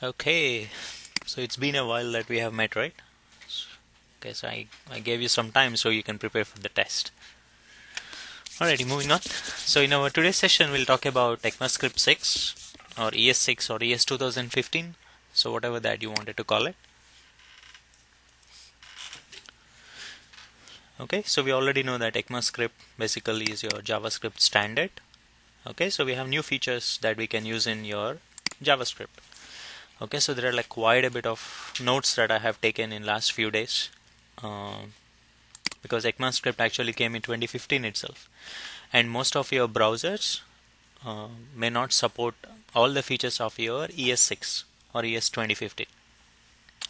Okay, so it's been a while that we have met, right? Okay, so I gave you some time so you can prepare for the test. Alrighty, moving on. So in our today's session, we'll talk about ECMAScript 6 or ES6 or ES 2015. So whatever that you wanted to call it. Okay, so we already know that ECMAScript basically is your JavaScript standard. Okay, so we have new features that we can use in your JavaScript. Okay, so there are like quite a bit of notes that I have taken in last few days. Because ECMAScript actually came in 2015 itself, and most of your browsers may not support all the features of your ES6 or ES 2015.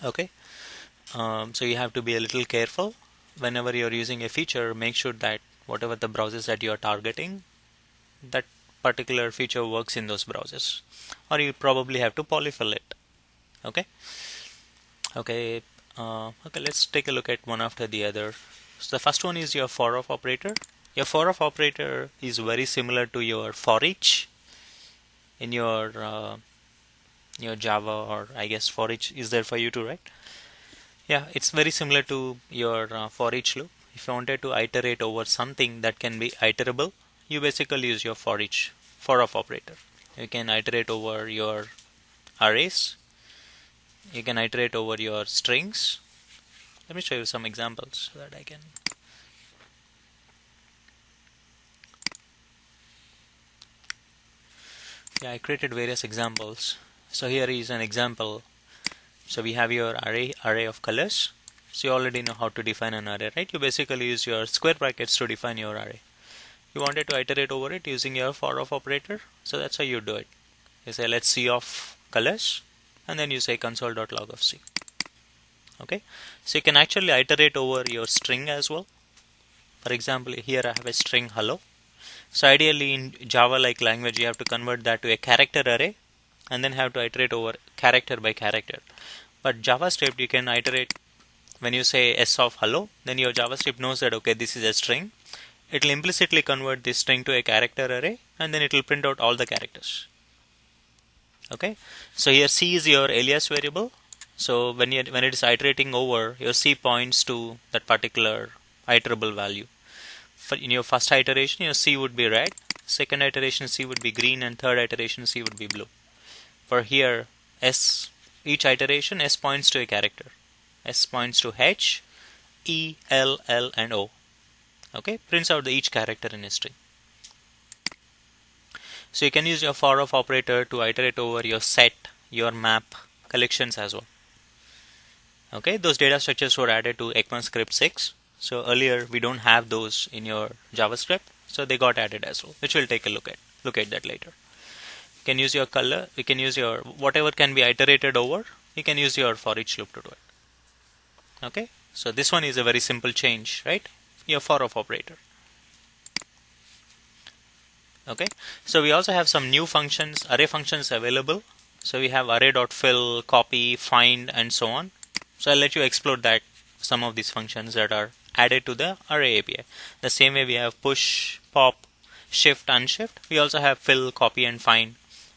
Okay, so you have to be a little careful whenever you're using a feature. Make sure that whatever the browsers that you are targeting, that particular feature works in those browsers, or you probably have to polyfill it. Okay. Okay. Okay, let's take a look at one after the other. So the first one is your for of operator. Your for of operator is very similar to your for each in your Java, or I guess for each is there for you too, right? Yeah, it's very similar to your for each loop. If you wanted to iterate over something that can be iterable, you basically use your for each for of operator. You can iterate over your arrays. You can iterate over your strings. Let me show you some examples so that I can. Yeah, I created various examples. So here is an example. So we have your array of colors. So you already know how to define an array, right? You basically use your square brackets to define your array. You wanted to iterate over it using your for of operator. So that's how you do it. You say let's see of colors, and then you say console.log of c. Okay, so you can actually iterate over your string as well. For example, here I have a string hello. So ideally in Java like language you have to convert that to a character array and then have to iterate over character by character. But JavaScript you can iterate when you say s of hello, then your JavaScript knows that okay, this is a string. It will implicitly convert this string to a character array and then it will print out all the characters. Okay, so here c is your alias variable. So when it is iterating over, your c points to that particular iterable value. In your first iteration, your C would be red, second iteration C would be green, and third iteration C would be blue. For here, each iteration S points to a character. S points to H, E, L, L, and O. Okay, prints out each character in a string. So you can use your for of operator to iterate over your set, your map, collections as well. Okay, those data structures were added to ECMAScript 6. So earlier we don't have those in your JavaScript, so they got added as well, which we'll take a look at that later. You can use your color, you can use your whatever can be iterated over, you can use your for each loop to do it. Okay, so this one is a very simple change, right? Your for of operator. Okay, so we also have some new functions, array functions available. So we have array.fill, copy, find, and so on. So I'll let you explore that, some of these functions that are added to the array API. The same way we have push, pop, shift, unshift. We also have fill, copy, and find.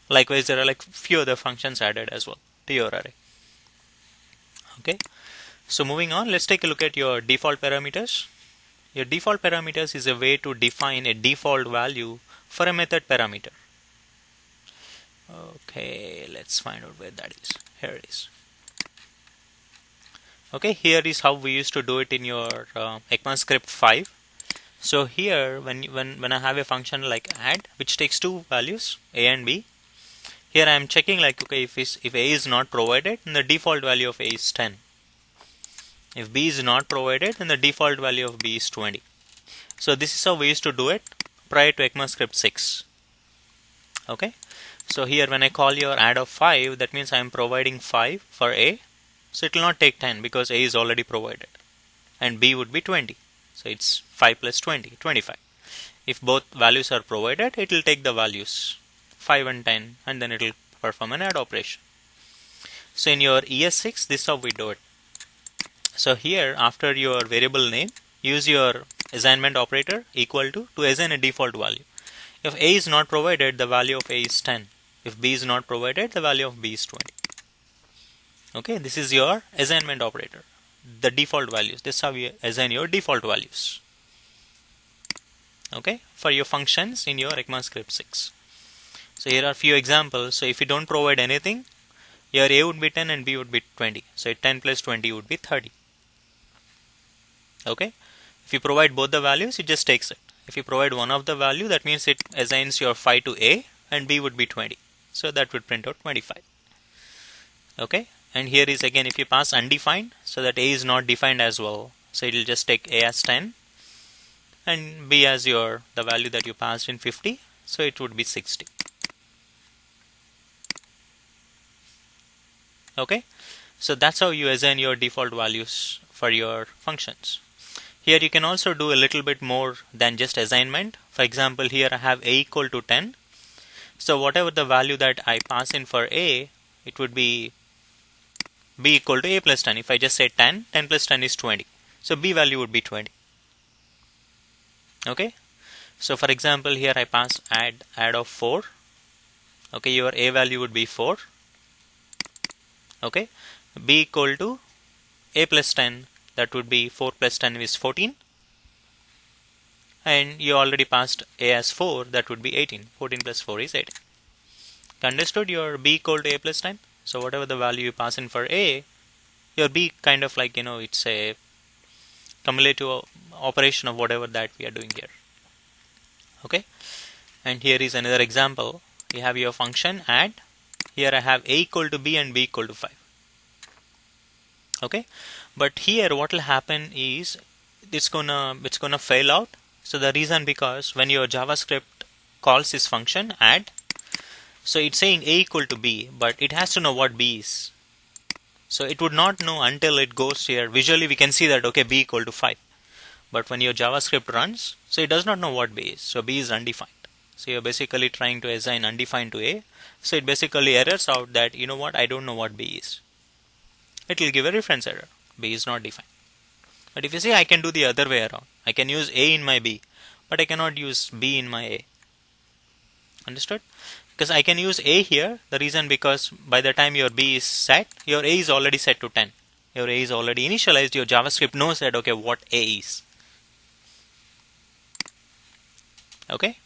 Likewise, there are like few other functions added as well to your array. Okay, so moving on, let's take a look at your default parameters. Your default parameters is a way to define a default value for a method parameter. Okay, let's find out where that is. Here it is. Okay, here is how we used to do it in your ECMAScript 5. So here, when I have a function like add, which takes two values, a and b, here I am checking like okay, if a is not provided, then the default value of a is 10. If b is not provided, then the default value of b is 20. So this is how we used to do it prior to ECMAScript 6. Okay, so here when I call your add of 5, that means I am providing 5 for a. So it will not take 10 because a is already provided, and b would be 20. So it's 5 plus 20, 25. If both values are provided, it will take the values 5 and 10, and then it will perform an add operation. So in your ES6, this is how we do it. So here, after your variable name, use your assignment operator equal to assign a default value. If a is not provided, the value of a is 10. If b is not provided, the value of b is 20. Okay, this is your assignment operator, the default values. This is how you assign your default values. Okay, for your functions in your ECMAScript 6. So here are few examples. So if you don't provide anything, your A would be 10 and B would be 20. So 10 plus 20 would be 30. Okay, if you provide both the values, it just takes it. If you provide one of the value, that means it assigns your 5 to A and B would be 20. So that would print out 25. Okay, and here is again if you pass undefined, so that A is not defined as well. So it will just take A as 10 and B as the value that you passed in 50. So it would be 60. Okay, so that's how you assign your default values for your functions. Here you can also do a little bit more than just assignment. For example, here I have A equal to 10. So whatever the value that I pass in for A, it would be B equal to A plus 10. If I just say 10, 10 plus 10 is 20. So B value would be 20. Okay. So for example, here I pass add of 4. Okay, your A value would be 4. Okay. B equal to A plus 10. That would be 4 plus 10 is 14. And you already passed A as 4. That would be 18. 14 plus 4 is 18. Understood your B equal to A plus 10? So whatever the value you pass in for A, your B kind of like, it's a cumulative operation of whatever that we are doing here. Okay. And here is another example. You have your function add. Here I have A equal to B and B equal to 5. Okay. But here what will happen is it's gonna fail out. So the reason because when your JavaScript calls this function add, so it's saying A equal to B, but it has to know what B is. So it would not know until it goes here. Visually we can see that okay, B equal to 5. But when your JavaScript runs, so it does not know what B is. So B is undefined. So you're basically trying to assign undefined to A. So it basically errors out that you know what, I don't know what B is. It will give a reference error. B is not defined. But if you see, I can do the other way around. I can use A in my B, but I cannot use B in my A. Understood? Because I can use A here, the reason because by the time your B is set, your A is already set to 10. Your A is already initialized, your JavaScript knows that okay, what A is. Okay?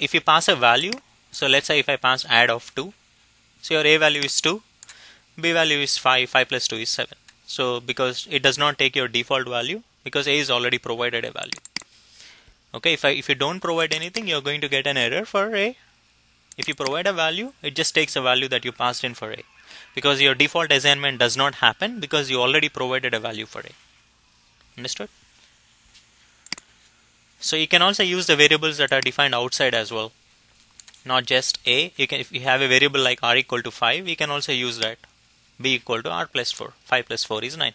If you pass a value, so let's say if I pass add of 2, so your A value is 2, B value is 5, 5 plus 2 is 7. So because it does not take your default value, because A is already provided a value. Okay, if you don't provide anything, you're going to get an error for A. If you provide a value, it just takes a value that you passed in for A. Because your default assignment does not happen because you already provided a value for A. Understood? So you can also use the variables that are defined outside as well. Not just A. If you have a variable like R equal to 5, you can also use that. B equal to R plus 4. 5 plus 4 is 9.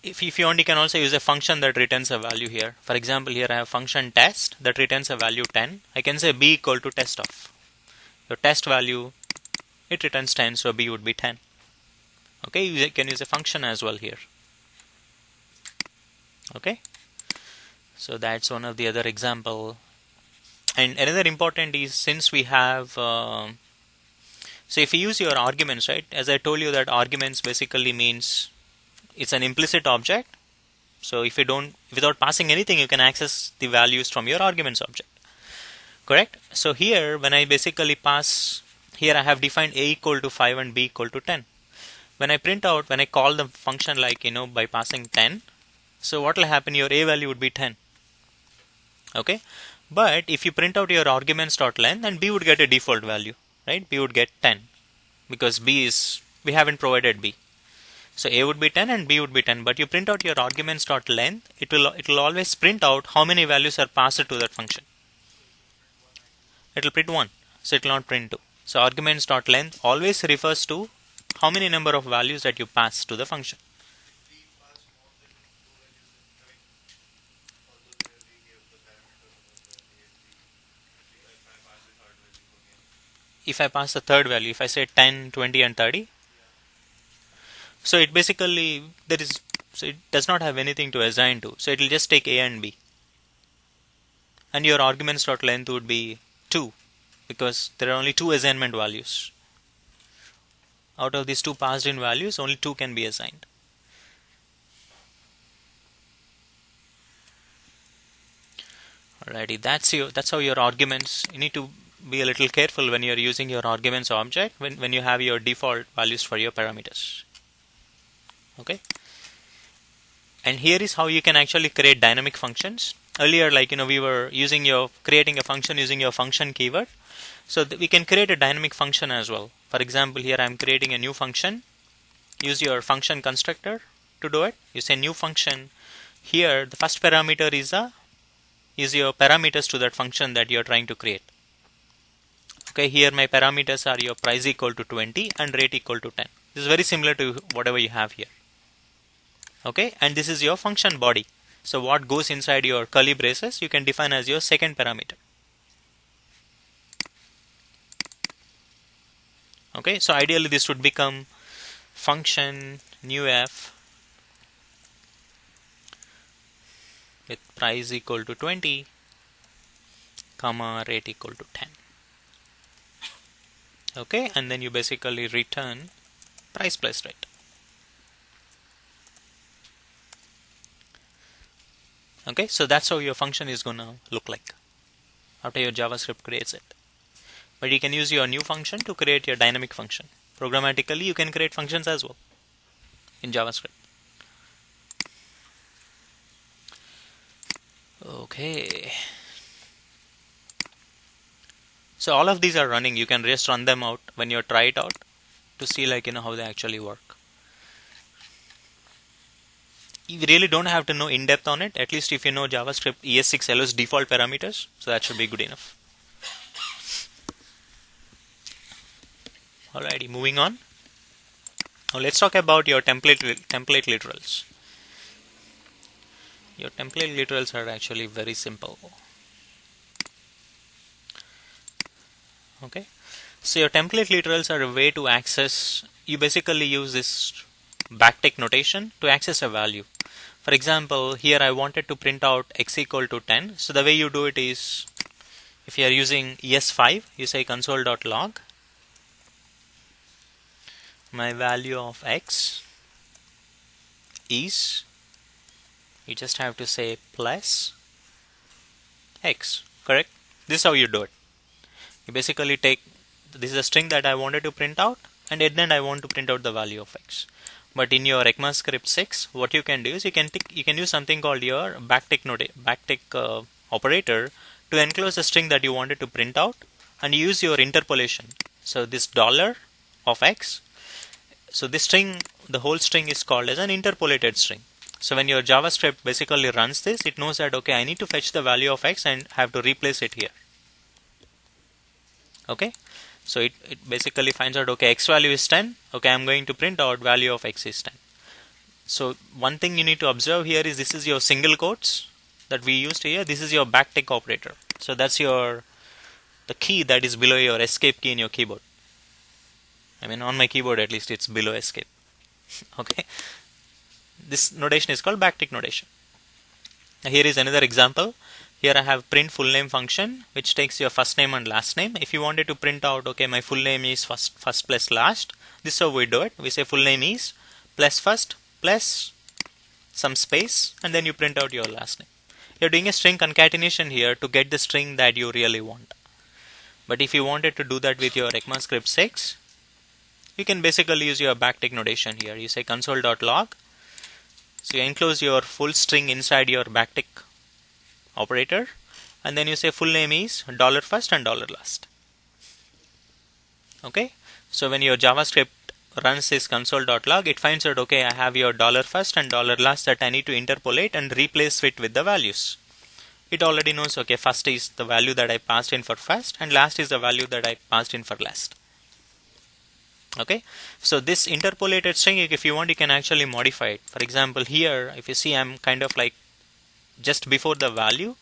If you want, you can also use a function that returns a value here. For example, here I have function test that returns a value 10. I can say B equal to test of. Your test value, it returns 10, so B would be 10. Okay, you can use a function as well here. Okay, so that's one of the other example. And another important is since we have, so if you use your arguments, right? As I told you that arguments basically means it's an implicit object. So if you don't, without passing anything, you can access the values from your arguments object. Correct? So here, when I basically pass, here I have defined A equal to 5 and B equal to 10. When I print out, when I call the function like, by passing 10, so what will happen? Your A value would be 10. Okay? But if you print out your arguments.length, then B would get a default value, right? B would get 10 because we haven't provided B. So A would be 10 and B would be 10, but you print out your arguments.length, it will always print out how many values are passed to that function. It will print 1, so it will not print 2. So arguments.length always refers to how many number of values that you pass to the function. If I pass the third value, if I say 10, 20 and 30, so it basically, so it does not have anything to assign to. So it will just take A and B. and your arguments dot length would be 2 because there are only 2 assignment values. Out of these 2 passed in values, only 2 can be assigned. Alrighty, that's how your arguments, you need to be a little careful when you're using your arguments object when you have your default values for your parameters. Okay, and here is how you can actually create dynamic functions. Earlier, we were creating a function using your function keyword. So we can create a dynamic function as well. For example, here I'm creating a new function. Use your function constructor to do it. You say new function. Here the first parameter is your parameters to that function that you're trying to create. Okay, here my parameters are your price equal to 20 and rate equal to 10. This is very similar to whatever you have here. Okay, and this is your function body. So what goes inside your curly braces you can define as your second parameter. Okay, so ideally this would become function new f with price equal to 20 comma rate equal to 10. Okay, and then you basically return price plus rate. Okay, so that's how your function is gonna look like after your JavaScript creates it. But you can use your new function to create your dynamic function. Programmatically, you can create functions as well in JavaScript. Okay. So all of these are running. You can just run them out when you try it out to see how they actually work. You really don't have to know in depth on it. At least if you know JavaScript ES6 allows default parameters, so that should be good enough. Alrighty, moving on. Now let's talk about your template literals. Your template literals are actually very simple. Okay, so your template literals are a way to access. You basically use this backtick notation to access a value. For example, here I wanted to print out x equal to 10. So the way you do it is, if you are using ES5, you say console.log my value of x is, you just have to say plus x, correct? This is how you do it. You basically take, this is a string that I wanted to print out, and at the end I want to print out the value of x. But in your ECMAScript 6, what you can do is you can use something called your backtick operator to enclose the string that you wanted to print out, and use your interpolation. So this dollar of x, so this string, the whole string is called as an interpolated string. So when your JavaScript basically runs this, it knows that okay, I need to fetch the value of x and have to replace it here. Okay, so it basically finds out okay, x value is 10. Okay, I'm going to print out value of x is 10. So one thing you need to observe here is this is your single quotes that we used here. This is your backtick operator. So that's the key that is below your escape key in your keyboard. I mean, on my keyboard at least it's below escape. Okay, this notation is called backtick notation. Now here is another example. Here I have print full name function which takes your first name and last name. If you wanted to print out okay, my full name is first plus last, this is how we do it. We say full name is plus first plus some space, and then you print out your last name. You're doing a string concatenation here to get the string that you really want. But if you wanted to do that with your ECMAScript 6, you can basically use your backtick notation here. You say console.log. So you enclose your full string inside your backtick operator, and then you say full name is dollar first and dollar last. Okay, so when your JavaScript runs this console.log, it finds out okay, I have your dollar first and dollar last that I need to interpolate and replace it with the values. It already knows okay, first is the value that I passed in for first, and last is the value that I passed in for last. Okay, so this interpolated string, if you want, you can actually modify it. For example, here if you see, I'm kind of like just before the value,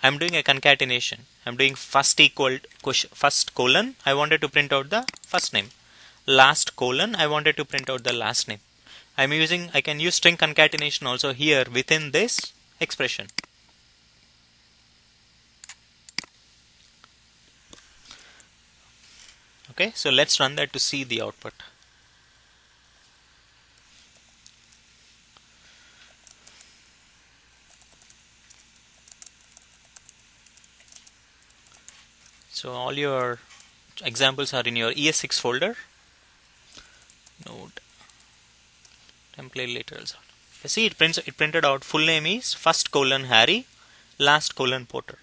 I'm doing a concatenation. I'm doing first colon, I wanted to print out the first name. Last colon, I wanted to print out the last name. I can use string concatenation also here within this expression. Okay, so let's run that to see the output. So all your examples are in your ES6 folder. Node template literals. You see it printed out full name is first colon Harry, last colon Potter.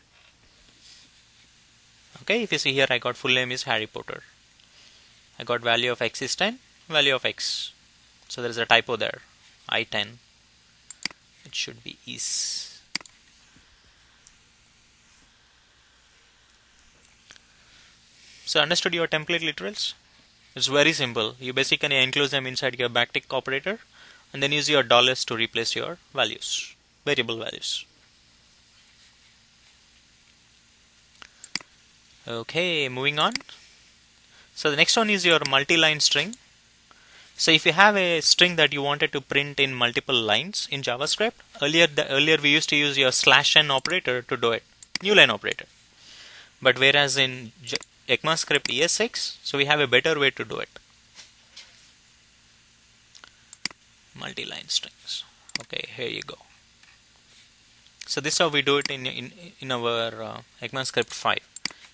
Okay, if you see here I got full name is Harry Potter. I got value of x is 10, value of x. So there is a typo there. I10. It should be is. So understood your template literals? It's very simple. You basically enclose them inside your backtick operator and then use your dollars to replace your values, variable values. Okay, moving on. So the next one is your multi-line string. So if you have a string that you wanted to print in multiple lines in JavaScript, earlier we used to use your /n operator to do it, new line operator. But whereas in ECMAScript ES6, so we have a better way to do it. Multi-line strings. Okay, here you go. So this is how we do it in our ECMAScript 5.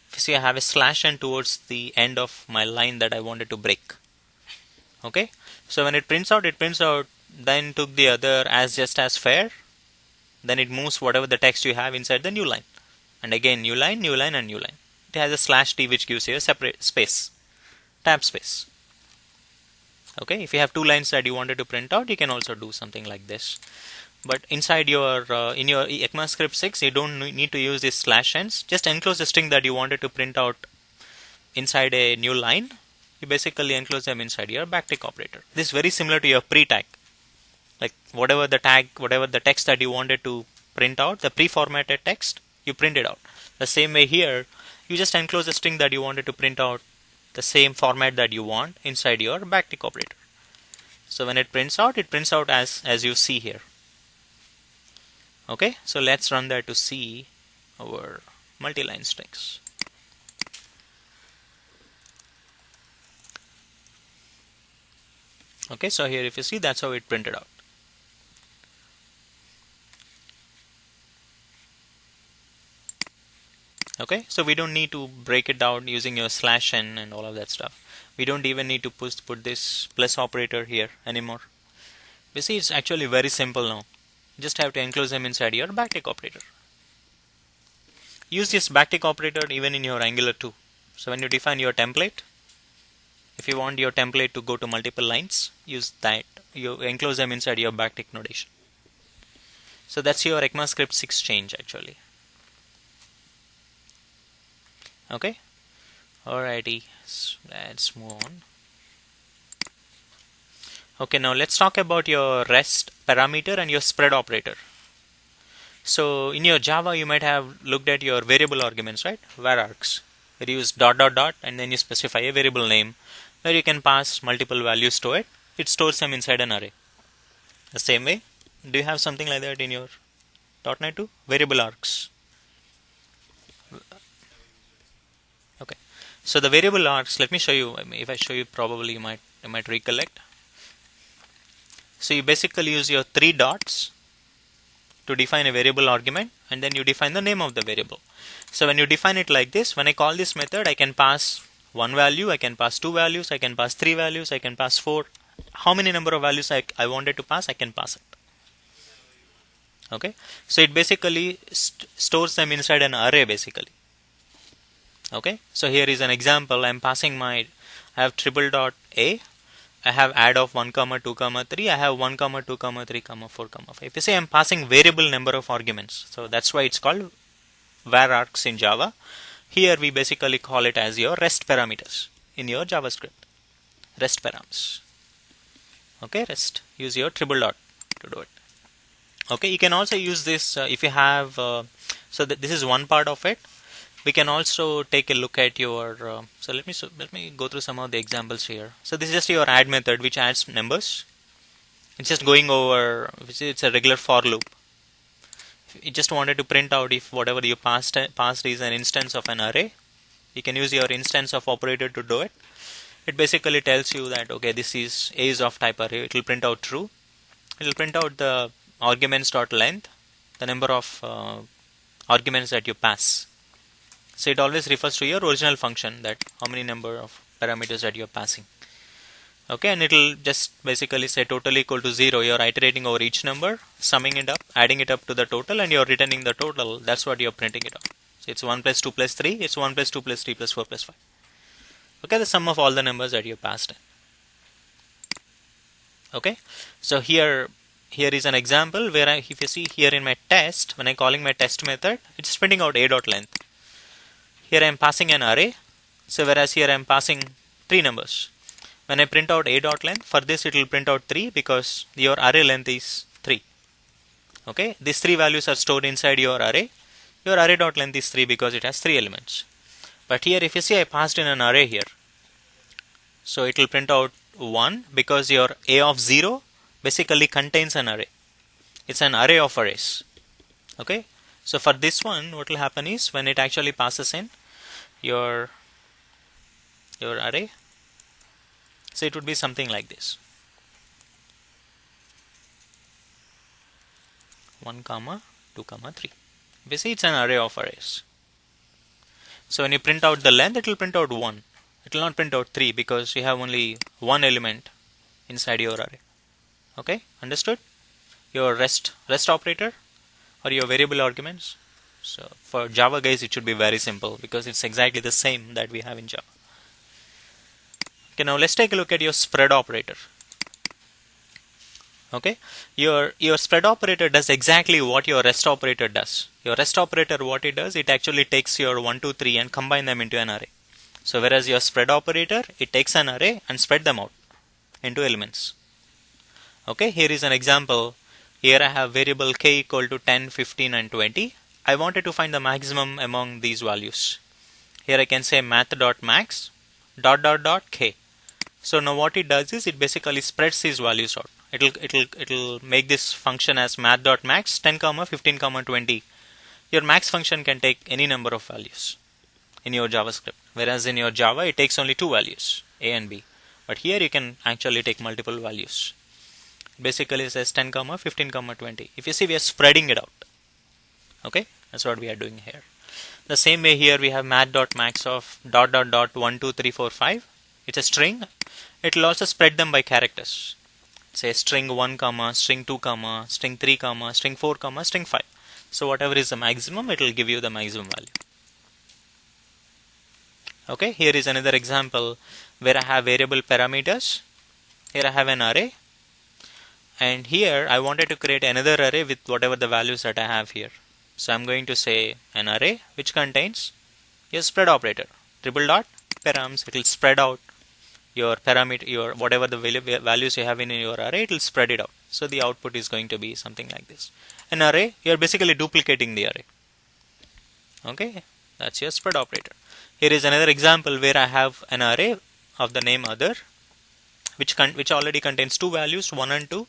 If you see, I have a /n towards the end of my line that I wanted to break. Okay, so when it prints out, then took the other as just as fair. Then it moves whatever the text you have inside the new line. And again, new line, new line, and new line. It has a /t which gives you a separate space, tab space. Okay, if you have two lines that you wanted to print out, you can also do something like this. But inside your in your ECMAScript 6, you don't need to use these /n's. Just enclose the string that you wanted to print out inside a new line. You basically enclose them inside your backtick operator. This is very similar to your pre-tag. Like whatever the text that you wanted to print out, the pre-formatted text, you print it out. The same way here, you just enclose the string that you wanted to print out, the same format that you want inside your backtick operator. So when it prints out as you see here. Okay, so let's run that to see our multi-line strings. Okay, so here if you see, that's how it printed out. Okay, so we don't need to break it down using your /n and all of that stuff. We don't even need to put this plus operator here anymore. You see, it's actually very simple now. You just have to enclose them inside your backtick operator. Use this backtick operator even in your Angular 2. So when you define your template, if you want your template to go to multiple lines, use that. You enclose them inside your backtick notation. So that's your ECMAScript 6 change actually. Okay, alrighty, so let's move on. Okay, now let's talk about your REST parameter and your spread operator. So in your Java, you might have looked at your variable arguments, right? Varargs. Where you use ... and then you specify a variable name where you can pass multiple values to it. It stores them inside an array. The same way, do you have something like that in your .NET 2? Variable args. Okay, so the variable args, let me show you. If I show you, probably you might recollect. So you basically use your 3 dots to define a variable argument, and then you define the name of the variable. So when you define it like this, when I call this method, I can pass 1 value, I can pass 2 values, I can pass 3 values, I can pass 4. How many number of values I wanted to pass, I can pass it. Okay, so it basically stores them inside an array basically. Okay, so here is an example. I'm passing I have triple dot a. I have add of 1, 2, 3. I have 1, 2, 3, 4, 5. If you say I'm passing variable number of arguments, so that's why it's called varargs in Java. Here we basically call it as your REST parameters in your JavaScript. REST params. Okay, REST. Use your triple dot to do it. Okay, you can also use this if you have. So this is one part of it. We can also take a look at your. So let me go through some of the examples here. So this is just your add method which adds numbers. It's just going over. It's a regular for loop. You just wanted to print out if whatever you passed is an instance of an array. You can use your instance of operator to do it. It basically tells you that okay, this is A is of type array. It will print out true. It will print out the arguments dot length, the number of arguments that you pass. So it always refers to your original function, that how many number of parameters that you're passing. Okay, and it will just basically say total equal to 0. You're iterating over each number, summing it up, adding it up to the total, and you're returning the total. That's what you're printing it out. So it's 1 plus 2 plus 3. It's 1 plus 2 plus 3 plus 4 plus 5. Okay, the sum of all the numbers that you passed in. Okay, so here is an example where if you see here in my test, when I'm calling my test method, it's printing out a dot length. Here I am passing an array. So whereas here I am passing 3 numbers. When I print out a dot length, for this it will print out 3 because your array length is 3. Okay, these 3 values are stored inside your array. Your array dot length is 3 because it has 3 elements. But here if you see I passed in an array here. So it will print out 1 because your A of 0 basically contains an array. It's an array of arrays. Okay, so for this one what will happen is when it actually passes in your array, so it would be something like this, 1 comma 2 comma 3. We see it's an array of arrays. So when you print out the length, it will print out 1. It will not print out 3 because you have only one element inside your array. Okay, understood? Your rest operator or your variable arguments. So for Java guys it should be very simple because it's exactly the same that we have in Java. Okay, now let's take a look at your spread operator. Okay, your spread operator does exactly what your rest operator does. Your rest operator, what it does, it actually takes your 1, 2, 3 and combine them into an array. So whereas your spread operator, it takes an array and spread them out into elements. Okay, here is an example. Here I have variable k equal to 10, 15 and 20. I wanted to find the maximum among these values. Here I can say math.max .k. So now what it does is it basically spreads these values out. It'll make this function as math.max 10, 15, 20. Your max function can take any number of values in your JavaScript. Whereas in your Java it takes only 2 values, a and b. But here you can actually take multiple values. Basically it says 10, 15, 20. If you see, we are spreading it out. Okay, that's what we are doing here. The same way here we have math.max of ... 1, 2, 3, 4, 5. It's a string. It will also spread them by characters. Say string 1, string 2, string 3, string 4, string 5. So whatever is the maximum, it will give you the maximum value. Okay, here is another example where I have variable parameters. Here I have an array. And here I wanted to create another array with whatever the values that I have here. So I'm going to say an array which contains your spread operator. Triple dot params, it will spread out your parameter, your whatever the values you have in your array, it will spread it out. So the output is going to be something like this. An array, you are basically duplicating the array. Okay, that's your spread operator. Here is another example where I have an array of the name other, which already contains 2 values, 1 and 2,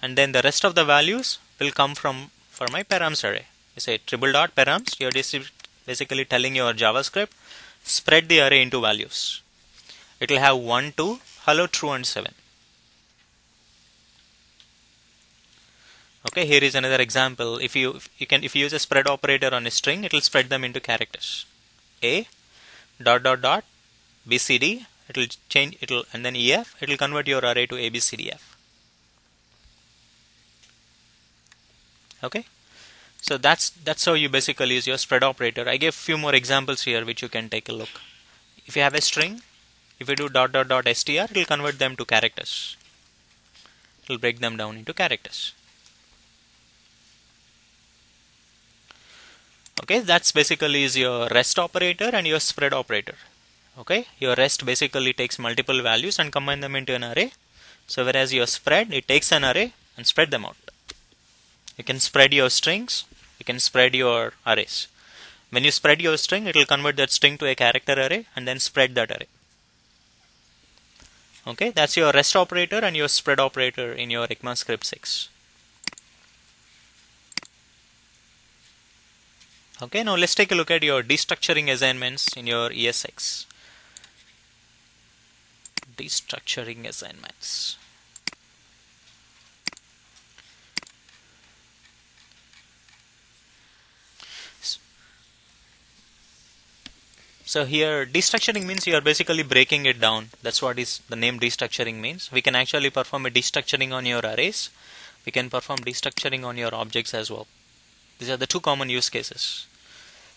and then the rest of the values will come for my params array. You say triple dot params, you're basically telling your JavaScript, spread the array into values. It will have 1, 2, hello, true and 7. Okay, here is another example. If you use a spread operator on a string, it will spread them into characters. A dot BCD, it will change, and then EF, it will convert your array to ABCDF. Okay, so that's how you basically use your spread operator. I gave few more examples here which you can take a look. If you have a string, if you do .str, it will convert them to characters. It will break them down into characters. Okay, that's basically is your rest operator and your spread operator. Okay, your rest basically takes multiple values and combine them into an array. So whereas your spread, it takes an array and spread them out. You can spread your strings, you can spread your arrays. When you spread your string, it will convert that string to a character array and then spread that array. Okay, that's your rest operator and your spread operator in your ECMAScript 6. Okay, now let's take a look at your destructuring assignments in your ESX. Destructuring assignments. So here destructuring means you are basically breaking it down. That's what is the name destructuring means. We can actually perform a destructuring on your arrays. We can perform destructuring on your objects as well. These are the two common use cases.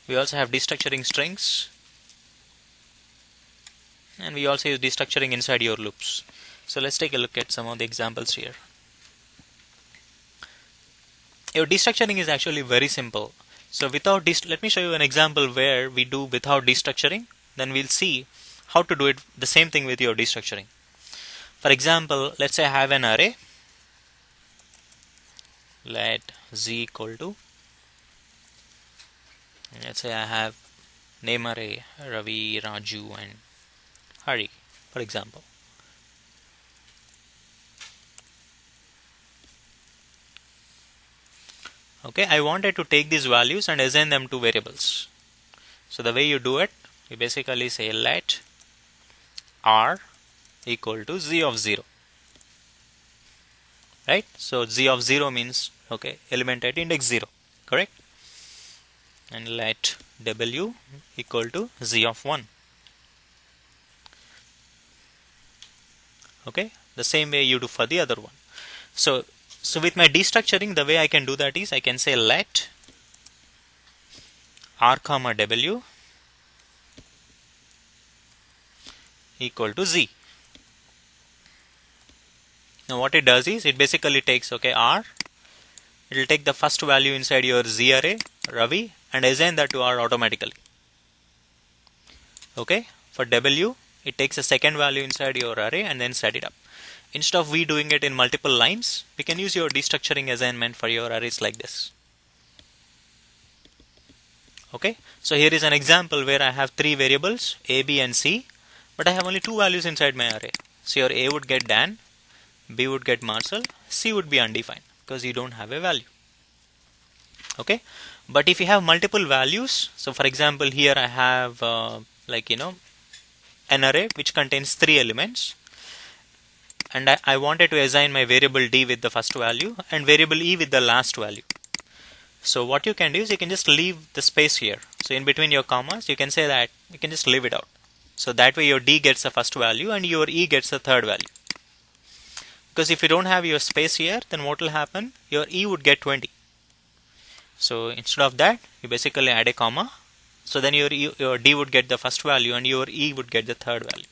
We also have destructuring strings, and we also use destructuring inside your loops. So let's take a look at some of the examples here. Your destructuring is actually very simple. So without let me show you an example where we do without destructuring. Then we'll see how to do it the same thing with your destructuring. For example, let's say I have an array. Let z equal to, let's say I have name array Ravi, Raju and Hari, for example. Okay, I wanted to take these values and assign them to variables. So the way you do it, you basically say let r equal to z of 0. Right? So z of 0 means, okay, element at index 0, correct? And let w equal to z of 1. Okay, the same way you do for the other one. So with my destructuring, the way I can do that is I can say let r comma w equal to z. Now what it does is it basically takes, okay, r, it will take the first value inside your z array Ravi and assign that to r automatically. Okay, for w it takes a second value inside your array and then set it up. Instead of we doing it in multiple lines, we can use your destructuring assignment for your arrays like this. Okay, so here is an example where I have three variables a, b and c, but I have only two values inside my array. So your a would get Dan, b would get Marcel, c would be undefined because you don't have a value. Okay, but if you have multiple values, so for example here I have an array which contains 3 elements, and I wanted to assign my variable d with the first value and variable e with the last value. So what you can do is you can just leave the space here. So in between your commas you can say that you can just leave it out. So that way your d gets the first value and your e gets the third value. Because if you don't have your space here, then what will happen? Your e would get 20. So instead of that, you basically add a comma. So then your d would get the first value and your e would get the third value.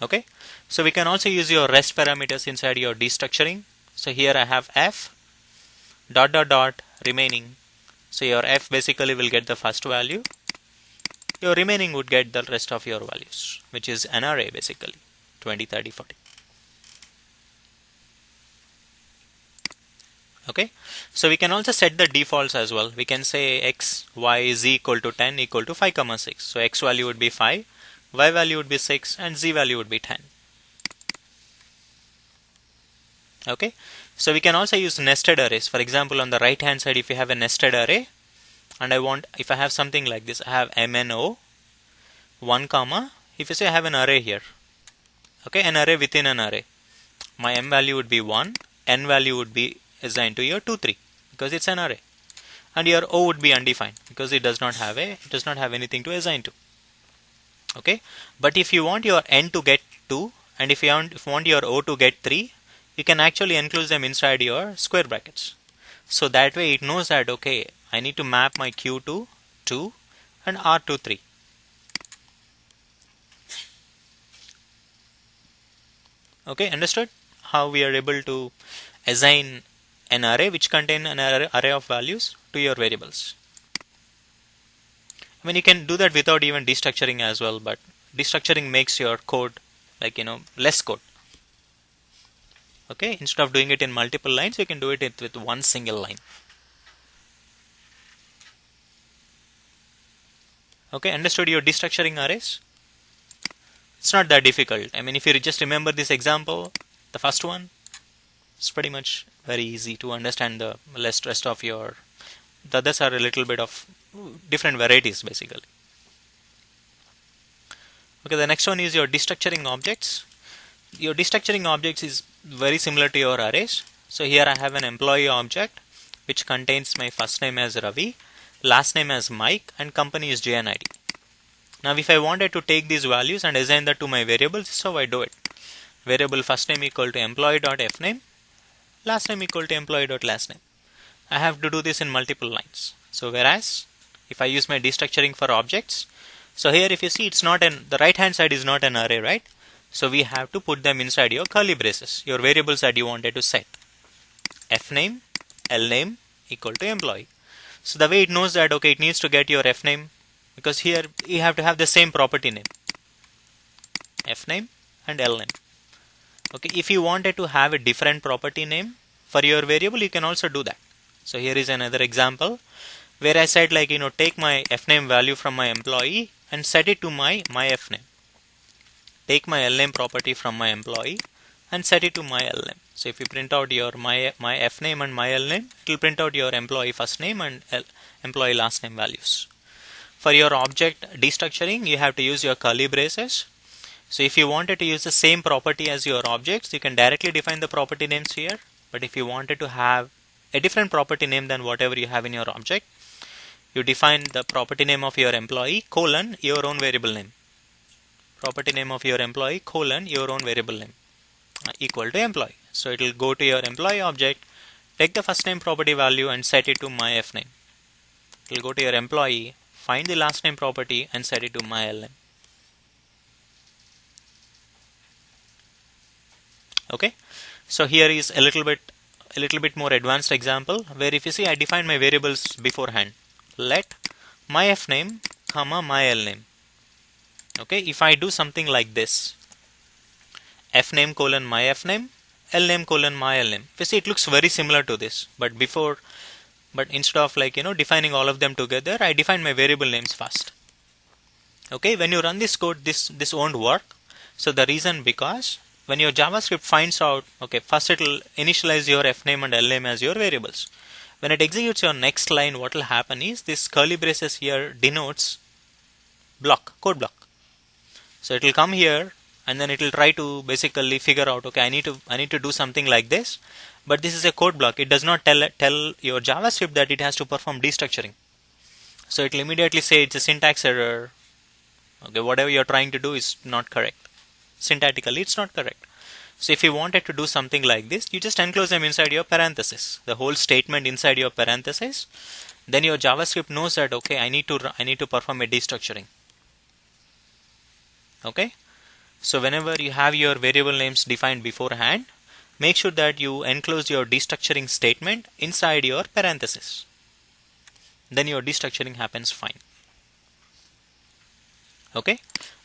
Okay, so we can also use your rest parameters inside your destructuring. So here I have f dot dot dot remaining. So your f basically will get the first value. Your remaining would get the rest of your values, which is an array basically 20, 30, 40. Okay, so we can also set the defaults as well. We can say x, y, z equal to 10 equal to 5, 6. So x value would be 5, y value would be 6 and z value would be 10. Okay, so we can also use nested arrays. For example, on the right hand side, if you have a nested array and if I have something like this, I have mno 1 comma, if you say I have an array here, okay, an array within an array, my m value would be 1, n value would be assigned to your 2, 3 because it's an array, and your o would be undefined because it does not have anything to assign to. Okay, but if you want your n to get 2 and if you want your o to get 3, you can actually enclose them inside your square brackets. So that way it knows that, okay, I need to map my q to 2 and r to 3. Okay, understood how we are able to assign an array which contain an array of values to your variables. I mean, you can do that without even destructuring as well, but destructuring makes your code less code. Okay, instead of doing it in multiple lines, you can do it with one single line. Okay, understood your destructuring arrays? It's not that difficult. I mean, if you just remember this example, the first one, it's pretty much very easy to understand the rest of your. The others are a little bit of different varieties basically. Okay, the next one is your destructuring objects. Your destructuring objects is very similar to your arrays. So here I have an employee object which contains my first name as Ravi, last name as Mike, and company is JNID. Now if I wanted to take these values and assign that to my variables, this is how I do it. Variable first name equal to employee.fname, last name equal to employee.lastname. I have to do this in multiple lines. So whereas if I use my destructuring for objects, so here if you see it's not the right hand side is not an array, right? So we have to put them inside your curly braces, your variables that you wanted to set. Fname, lname equal to employee. So the way it knows that, okay, it needs to get your fname, because here you have to have the same property name, fname and lname. Okay, if you wanted to have a different property name for your variable, you can also do that. So here is another example where I said, like, take my fname value from my employee and set it to my fname. Take my lname property from my employee and set it to my lname. So if you print out your my fname and my lname, it will print out your employee first name and employee last name values. For your object destructuring, you have to use your curly braces. So if you wanted to use the same property as your objects, you can directly define the property names here. But if you wanted to have a different property name than whatever you have in your object, you define the property name of your employee colon your own variable name. Property name of your employee colon your own variable name equal to employee. So it will go to your employee object, take the first name property value and set it to my fname. It will go to your employee, find the last name property and set it to my lname. Okay, so here is a little bit more advanced example where if you see I define my variables beforehand. Let my fname comma my lname. Okay, if I do something like this, fname colon my fname, lname colon my lname. You see it looks very similar to this, but instead of defining all of them together, I define my variable names first. Okay, when you run this code, this won't work. So the reason, because when your JavaScript finds out, okay, first it will initialize your fname and lname as your variables. When it executes your next line, what will happen is this curly braces here denotes code block. So it will come here and then it will try to basically figure out, okay, I need to do something like this, but this is a code block. It does not tell your JavaScript that it has to perform destructuring. So it will immediately say it's a syntax error. Okay, whatever you're trying to do is not correct. Syntactically, it's not correct. So if you wanted to do something like this, you just enclose them inside your parenthesis, the whole statement inside your parenthesis. Then your JavaScript knows that, okay, I need to perform a destructuring. Okay, so whenever you have your variable names defined beforehand, make sure that you enclose your destructuring statement inside your parenthesis. Then your destructuring happens fine. Okay,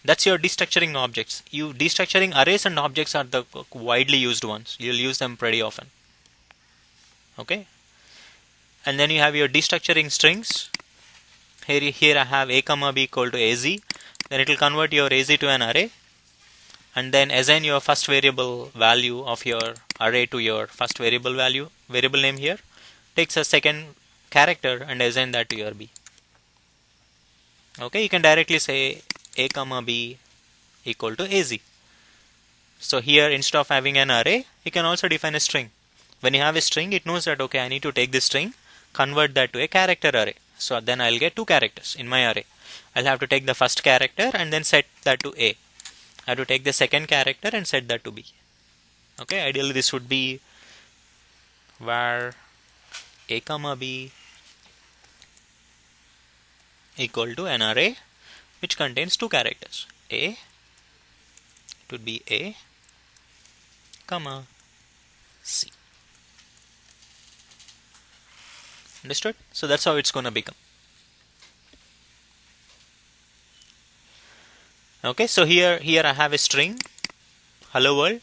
that's your destructuring objects. Destructuring arrays and objects are the widely used ones. You'll use them pretty often. Okay, and then you have your destructuring strings. Here I have a comma b equal to az. Then it will convert your az to an array and then assign your first variable value of your array to your first variable name here. Takes a second character and assign that to your b. Okay, you can directly say a comma b equal to az. So here instead of having an array, you can also define a string. When you have a string, it knows that, okay, I need to take this string, convert that to a character array. So then I'll get 2 characters in my array. I'll have to take the first character and then set that to a. I have to take the second character and set that to b. Okay, ideally this would be var a comma b equal to an array which contains 2 characters. A, it would be a comma c. Understood? So that's how it's going to become. Okay, so here I have a string, hello world.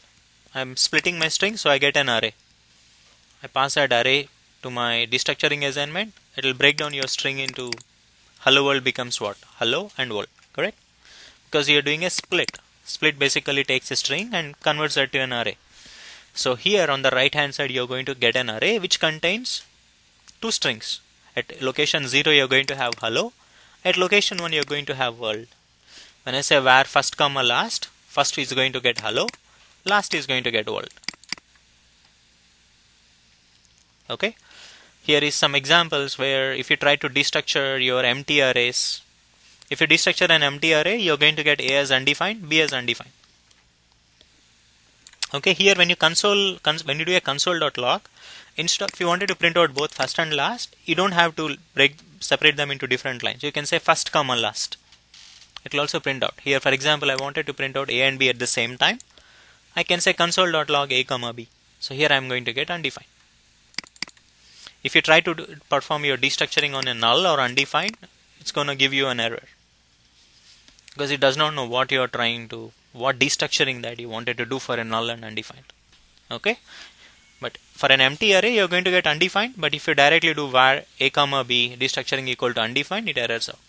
I'm splitting my string, so I get an array. I pass that array to my destructuring assignment. It will break down your string into hello world becomes what? Hello and world, correct? Because you're doing a split. Split basically takes a string and converts that to an array. So here on the right hand side, you're going to get an array which contains 2 strings. At location 0, you're going to have hello. At location 1, you're going to have world. When I say var first comma last, first is going to get hello, last is going to get world. Okay. Here is some examples where if you try to destructure your empty arrays, if you destructure an empty array, you're going to get A as undefined, B as undefined. Okay, here when you do a console.log, instead if you wanted to print out both first and last, you don't have to separate them into different lines. You can say first comma last. It will also print out. Here, for example, I wanted to print out A and B at the same time. I can say console.log A comma B. So here I am going to get undefined. If you try to perform your destructuring on a null or undefined, it's going to give you an error because it does not know what you are trying to, what destructuring that you wanted to do for a null and undefined. Okay, but for an empty array you're going to get undefined, but if you directly do var A comma B destructuring equal to undefined, it errors out.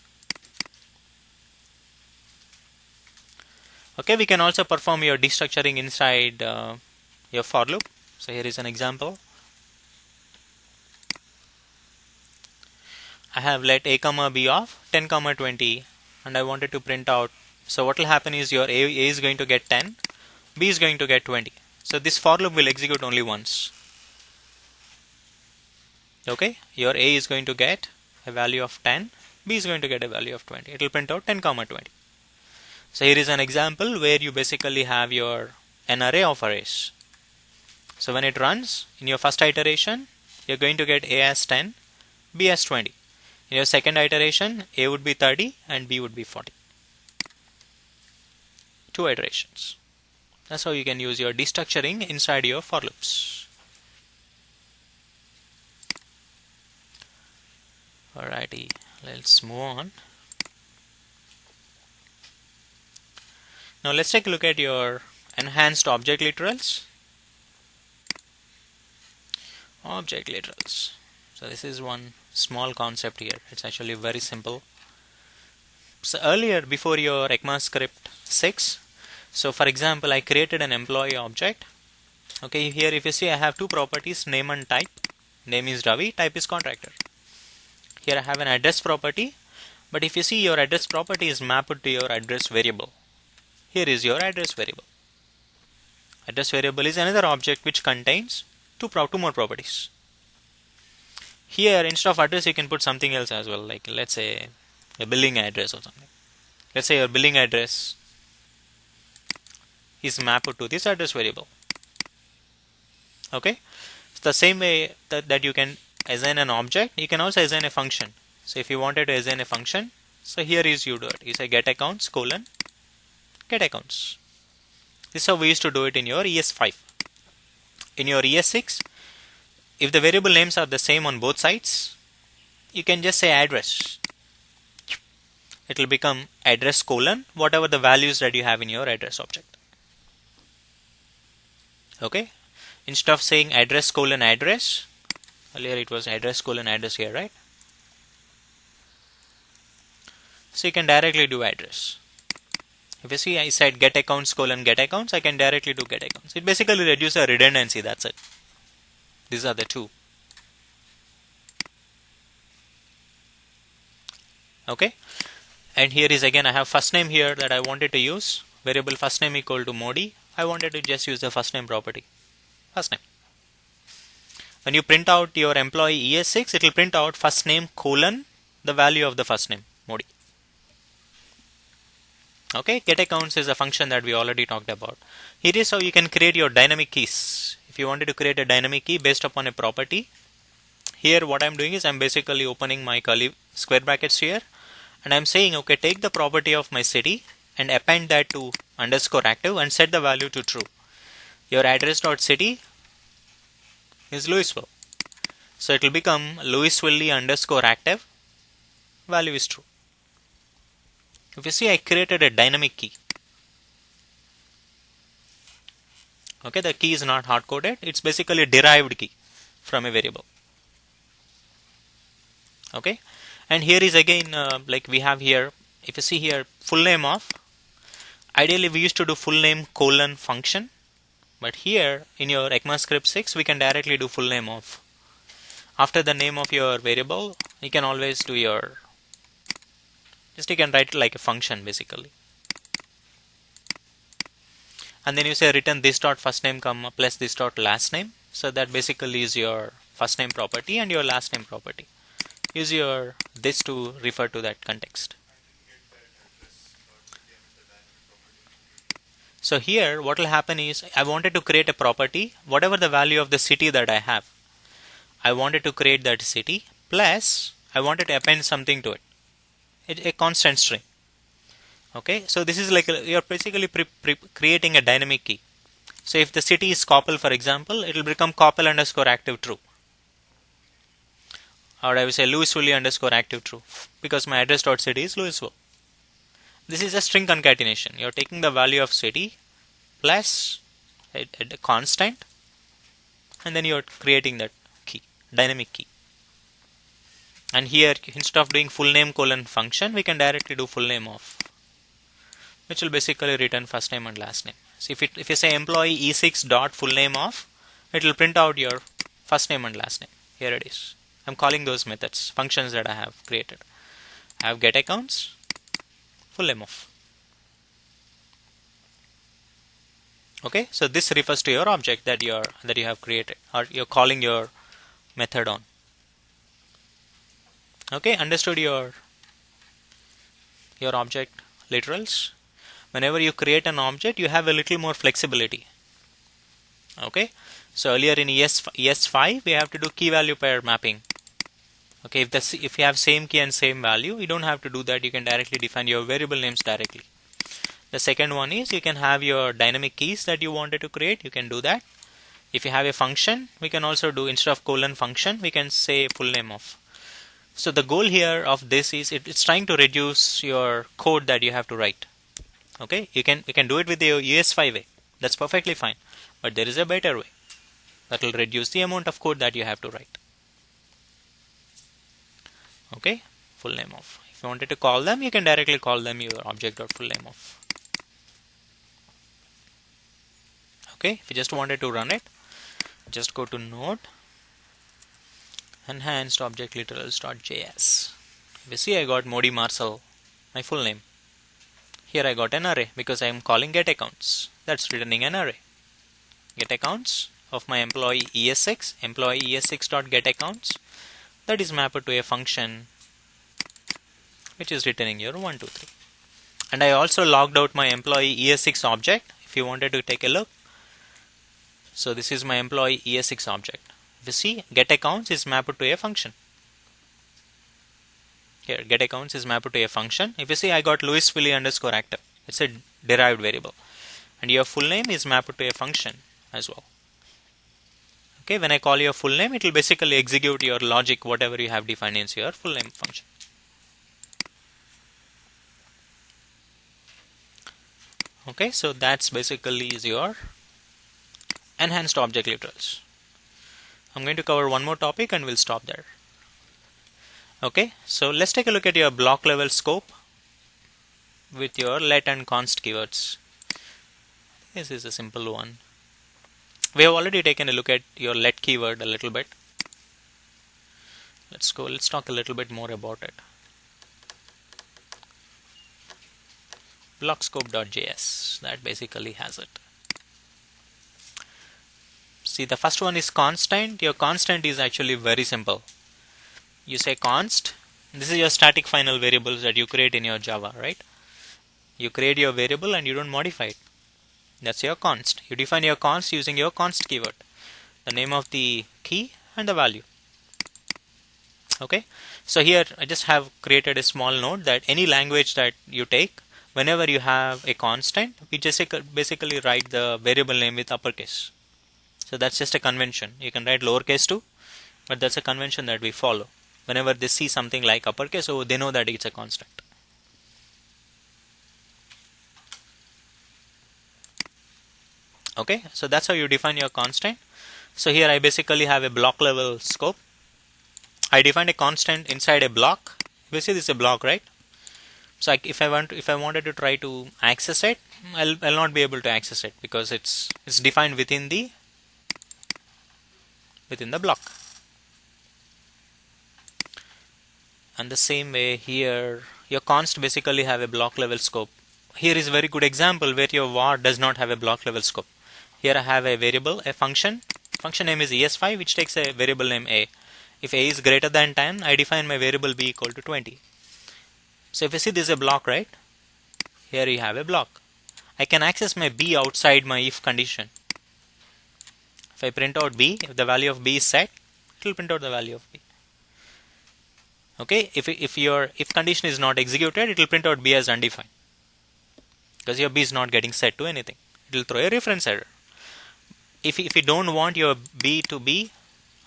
Okay, we can also perform your destructuring inside your for loop. So here is an example. I have let A comma B of 10 comma 20 and I wanted to print out. So what will happen is your A is going to get 10, B is going to get 20. So this for loop will execute only once. Okay, your A is going to get a value of 10, B is going to get a value of 20. It will print out 10 comma 20. So here is an example where you basically have an array of arrays. So when it runs in your first iteration, you're going to get A as 10, B as 20. In your second iteration, A would be 30 and B would be 40. 2 iterations. That's how you can use your destructuring inside your for loops. Alrighty, let's move on. Now let's take a look at your enhanced object literals. Object literals. So this is one small concept here. It's actually very simple. So earlier, before your ECMAScript 6, so for example, I created an employee object. Okay, here if you see, I have two properties, name and type. Name is Ravi, type is contractor. Here I have an address property, but if you see, your address property is mapped to your address variable. Here is your address variable. Address variable is another object which contains two more properties. Here, instead of address, you can put something else as well, like let's say a billing address or something. Let's say your billing address is mapped to this address variable. Okay, it's the same way that you can assign an object, you can also assign a function. So if you wanted to assign a function, so here is you do it. You say get accounts : get accounts. This is how we used to do it in your ES5. In your ES6, if the variable names are the same on both sides, you can just say address. It will become address : whatever the values that you have in your address object. Okay, instead of saying address : address, earlier it was address : address here, right? So you can directly do address. If you see, I said get accounts : get accounts, I can directly do get accounts. It basically reduces the redundancy, that's it. These are the two. Okay, and here is again, I have first name here that I wanted to use. Variable first name equal to Modi. I wanted to just use the first name property. First name. When you print out your employee ES6, it will print out first name : the value of the first name, Modi. Okay, get accounts is a function that we already talked about. Here is how you can create your dynamic keys. If you wanted to create a dynamic key based upon a property, here what I'm doing is I'm basically opening my curly square brackets here, and I'm saying, okay, take the property of my city and append that to _active and set the value to true. Your address.city is Louisville. So it will become Louisville _active, value is true. If you see, I created a dynamic key. Okay, the key is not hard coded, it's basically a derived key from a variable. Okay, and here is again like we have here, if you see here, full name of, ideally we used to do full name : function, but here in your ECMAScript 6 we can directly do full name of. After the name of your variable, you can always do your, just you can write it like a function basically. and then you say return this dot first name comma plus this dot last name. So that basically is your first name property and your last name property. Use your this to refer to that context. So here what will happen is I wanted to create a property, whatever the value of the city that I have, I wanted to create that city plus I wanted to append something to it, a constant string. Okay, so this is like you're basically creating a dynamic key. So if the city is Koppel, for example, it will become Koppel underscore active true. Or I will say Louisville underscore active true because my address dot city is Louisville. This is a string concatenation. You're taking the value of city plus a constant and then you're creating that key, dynamic key. And here instead of doing full name colon function, we can directly do full name of, which will basically return first name and last name. So if you say employee E6 dot full name of, it will print out your first name and last name. Here it is. I'm calling those methods, functions that I have created. I have get accounts, full name of. Okay, so this refers to your object that you have created or you're calling your method on. Okay, understood your object literals. Whenever you create an object, you have a little more flexibility. Okay, so earlier in ES5 we have to do key value pair mapping. Okay, if you have same key and same value, you don't have to do that. You can directly define your variable names directly. The second one is you can have your dynamic keys that you wanted to create. You can do that. If you have a function, we can also do instead of colon function, we can say full name of. So the goal here of this is it's trying to reduce your code that you have to write. Okay, you can do it with the ES5 way. That's perfectly fine. But there is a better way that will reduce the amount of code that you have to write. Okay, full name of. If you wanted to call them, you can directly call them your object.full name of. Okay, if you just wanted to run it, just go to node, enhanced object literals.js. You see I got Modi Marcel, my full name. Here I got an array because I am calling get accounts. That's returning an array. Get accounts of my employee ES6, employee ES6.getAccounts. That is mapped to a function which is returning your 1, 2, 3. And I also logged out my employee ES6 object if you wanted to take a look. So this is my employee ES6 object. If you see, getAccounts is mapped to a function. Here, getAccounts is mapped to a function. If you see, I got Louisville underscore active. It's a derived variable. And your full name is mapped to a function as well. Okay, when I call your full name, it will basically execute your logic, whatever you have defined in your full name function. Okay, so that's basically is your enhanced object literals. I'm going to cover one more topic and we'll stop there. Okay, so let's take a look at your block level scope with your let and const keywords. This is a simple one. We have already taken a look at your let keyword a little bit. Let's talk a little bit more about it. Blockscope.js, that basically has it. See, the first one is constant. Your constant is actually very simple. You say const. This is your static final variables that you create in your Java, right? You create your variable and you don't modify it. That's your const. You define your const using your const keyword, the name of the key and the value. Okay, so here I just have created a small note that any language that you take, whenever you have a constant, we just basically write the variable name with uppercase. So that's just a convention. You can write lowercase too, but that's a convention that we follow. Whenever they see something like uppercase, so they know that it's a constant. Okay, so that's how you define your constant. So here I basically have a block level scope. I defined a constant inside a block. You see this is a block, right? So if I wanted to try to access it, I'll not be able to access it because it's defined within the block. And the same way here, your const basically have a block level scope here is a very good example where your var does not have a block level scope. Here I have a variable, a function name is es5, which takes a variable name a. If a is greater than 10, I define my variable b equal to 20. So if you see, this is a block, right? Here you have a block. I can access my b outside my if condition. If I print out b, if the value of b is set, it will print out the value of b. Okay, if your if condition is not executed, it will print out b as undefined, because your b is not getting set to anything. It will throw a reference error. If you don't want your b to be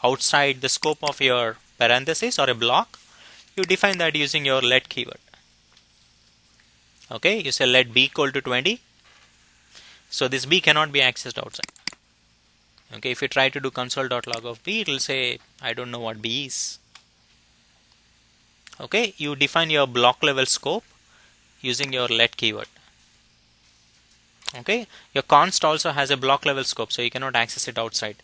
outside the scope of your parenthesis or a block, you define that using your let keyword. Okay, you say let b equal to 20. So this b cannot be accessed outside. Okay, if you try to do console.log of b, it will say I don't know what b is. Okay, you define your block level scope using your let keyword. Okay, your const also has a block level scope, so you cannot access it outside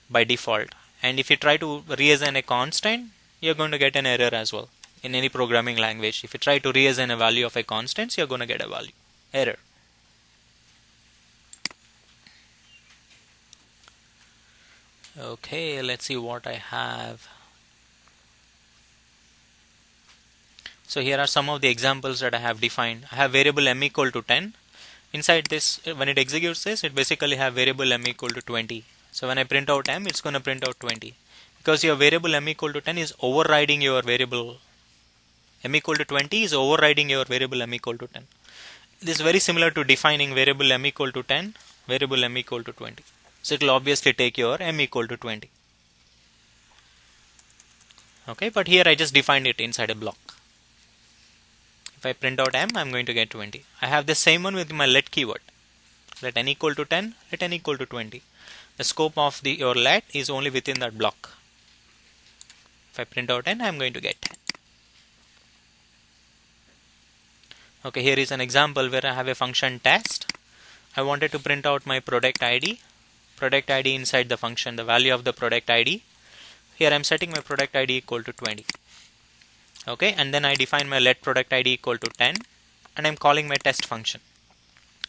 by default. And if you try to reassign a constant, you're going to get an error as well. In any programming language, if you try to reassign a value of a constant, you're going to get a value error. Okay, let's see what I have. So here are some of the examples that I have defined. I have variable m equal to 10. Inside this, when it executes this, it basically have variable m equal to 20. So when I print out m, it's going to print out 20. Because your variable m equal to 10 is overriding your variable m equal to 20 is overriding your variable m equal to 10. This is very similar to defining variable m equal to 10, variable m equal to 20. So it will obviously take your m equal to 20. Okay, but here I just defined it inside a block. If I print out m, I'm going to get 20. I have the same one with my let keyword. Let n equal to 10, let n equal to 20. The scope of your let is only within that block. If I print out n, I'm going to get 10. Okay, here is an example where I have a function test. I wanted to print out my product ID. Product ID inside the function, the value of the product ID. Here I'm setting my product ID equal to 20. Okay, and then I define my let product ID equal to 10, and I'm calling my test function.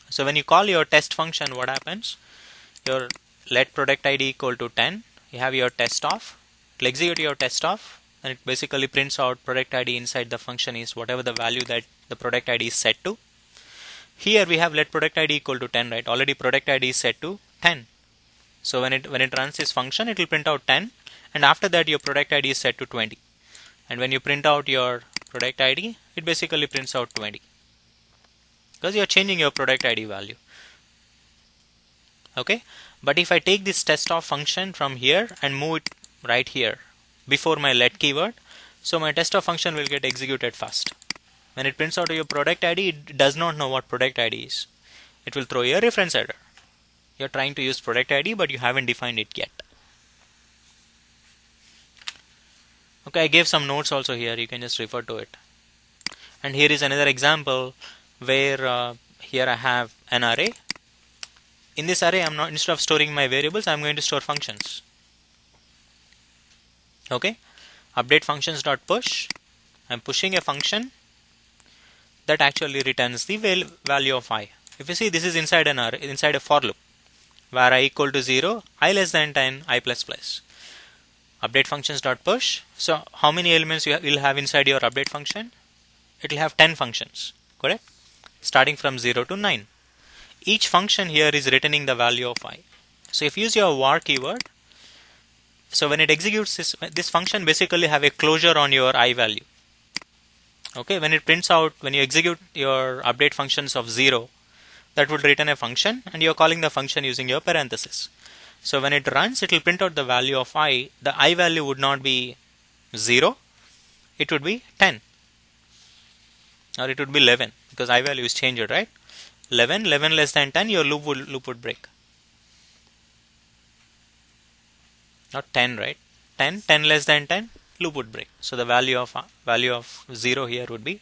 So when you call your test function, what happens? Your let product ID equal to 10, you have your test of, it will execute your test of, and it basically prints out product ID inside the function is whatever the value that the product ID is set to. Here we have let product ID equal to 10, right? Already product ID is set to 10. So when it runs this function, it will print out 10, and after that your product ID is set to 20. And when you print out your product ID, it basically prints out 20. Because you are changing your product ID value. Okay, but if I take this test of function from here and move it right here before my let keyword, so my test of function will get executed fast. When it prints out your product ID, it does not know what product ID is. It will throw you a reference error. You're trying to use product ID, but you haven't defined it yet. Okay, I gave some notes also here. You can just refer to it. And here is another example where here I have an array. In this array, I'm not, instead of storing my variables, I'm going to store functions. Okay, update functions dot push. I'm pushing a function that actually returns the value of I. If you see, this is inside an array, inside a for loop, where I equal to 0, I less than 10, I plus plus. Update functions dot push. So how many elements you will have inside your update function? It will have 10 functions, correct? Starting from 0 to 9. Each function here is returning the value of I. So if you use your var keyword, so when it executes this function basically have a closure on your I value. Okay, when it prints out, when you execute your update functions of 0, that will return a function, and you're calling the function using your parenthesis. So when it runs, it will print out the value of I. The I value would not be 0, it would be 10. Or it would be 11, because I value is changed, right? 11 less than 10, your loop would break. Not 10, right? 10 less than 10, loop would break. So the value of 0 here would be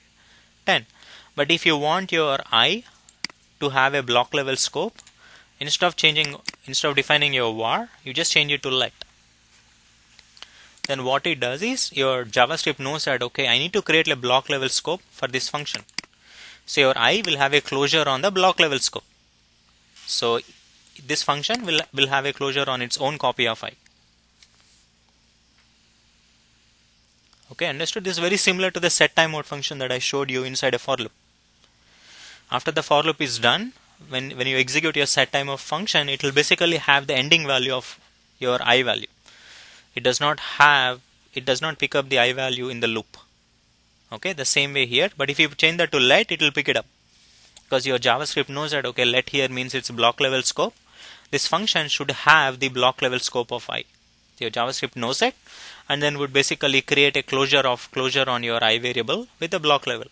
10. But if you want your I to have a block level scope, instead of defining your var, you just change it to let. Then what it does is your JavaScript knows that, okay, I need to create a block level scope for this function. So your I will have a closure on the block level scope. So this function will have a closure on its own copy of I. Okay, understood? This is very similar to the set time mode function that I showed you inside a for loop. After the for loop is done, when you execute your set time of function, it will basically have the ending value of your I value. It does not pick up the I value in the loop. Okay, the same way here, but if you change that to let, it will pick it up, because your JavaScript knows that, okay, let here means it's block level scope. This function should have the block level scope of I. Your JavaScript knows it, and then would basically create a closure on your I variable with the block level,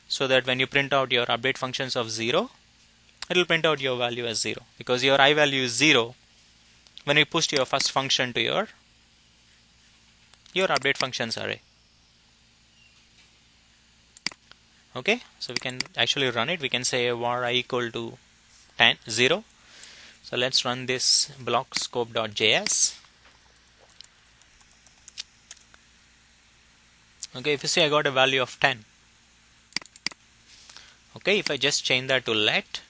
so that when you print out your update functions of 0, it will print out your value as 0, because your I value is 0 when you pushed your first function to your update functions array. Okay, so we can actually run it. We can say var I equal to 0. So let's run this block scope.js. Okay, if you see, I got a value of 10. Okay, if I just change that to let,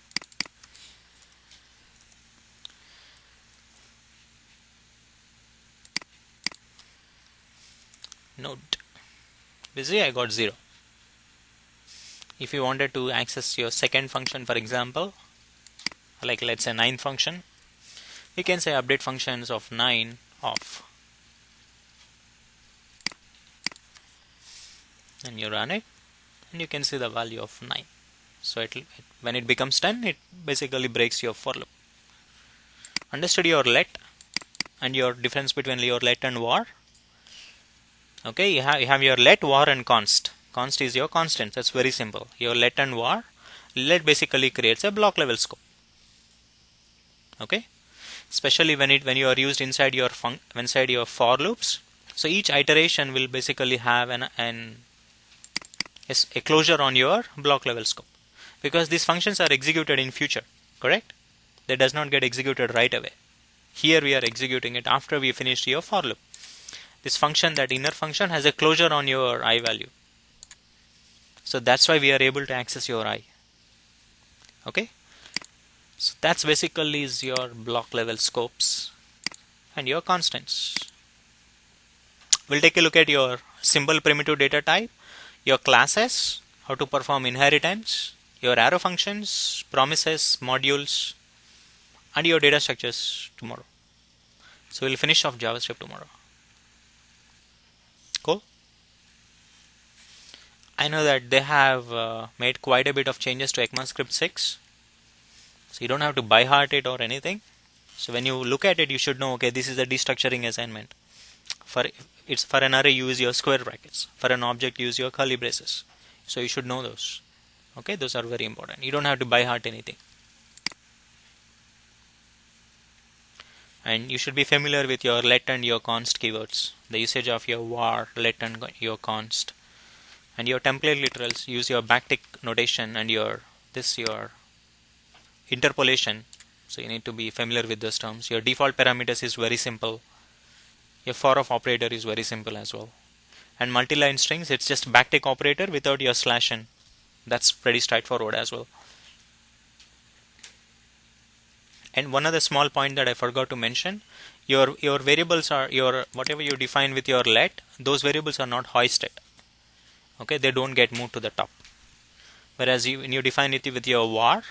node busy, I got 0. If you wanted to access your second function, for example, like let's say 9 function, you can say update functions of 9 off, and you run it, and you can see the value of 9. So when it becomes 10, it basically breaks your for loop. Understood your let and your difference between your let and var? Okay, you have your let, var, and const. Const is your constant. That's very simple. Your let and var. Let basically creates a block level scope. Okay, especially when you are used inside your for loops. So each iteration will basically have a closure on your block level scope, because these functions are executed in future. Correct? They does not get executed right away. Here we are executing it after we finished your for loop. This function, that inner function, has a closure on your I value. So that's why we are able to access your I. Okay, so that's basically is your block level scopes and your constants. We'll take a look at your symbol primitive data type, your classes, how to perform inheritance, your arrow functions, promises, modules, and your data structures tomorrow. So we'll finish off JavaScript tomorrow. Cool. I know that they have made quite a bit of changes to ECMAScript 6. So you don't have to by heart it or anything. So when you look at it, you should know, okay, this is a destructuring assignment. For an array, use your square brackets. For an object, use your curly braces. So you should know those. Okay, those are very important. You don't have to by heart anything. And you should be familiar with your let and your const keywords. The usage of your var, let, and your const. And your template literals, use your backtick notation and your interpolation. So you need to be familiar with those terms. Your default parameters is very simple. Your for of operator is very simple as well. And multi-line strings, it's just backtick operator without your slash n. That's pretty straightforward as well. And one other small point that I forgot to mention, your variables are whatever you define with your let, those variables are not hoisted. Okay, they don't get moved to the top. Whereas when you define it with your var,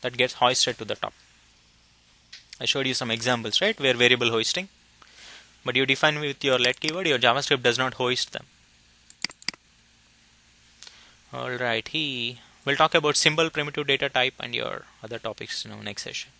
that gets hoisted to the top. I showed you some examples, right, where variable hoisting. But you define with your let keyword, your JavaScript does not hoist them. Alright, we'll talk about symbol primitive data type and your other topics in our next session.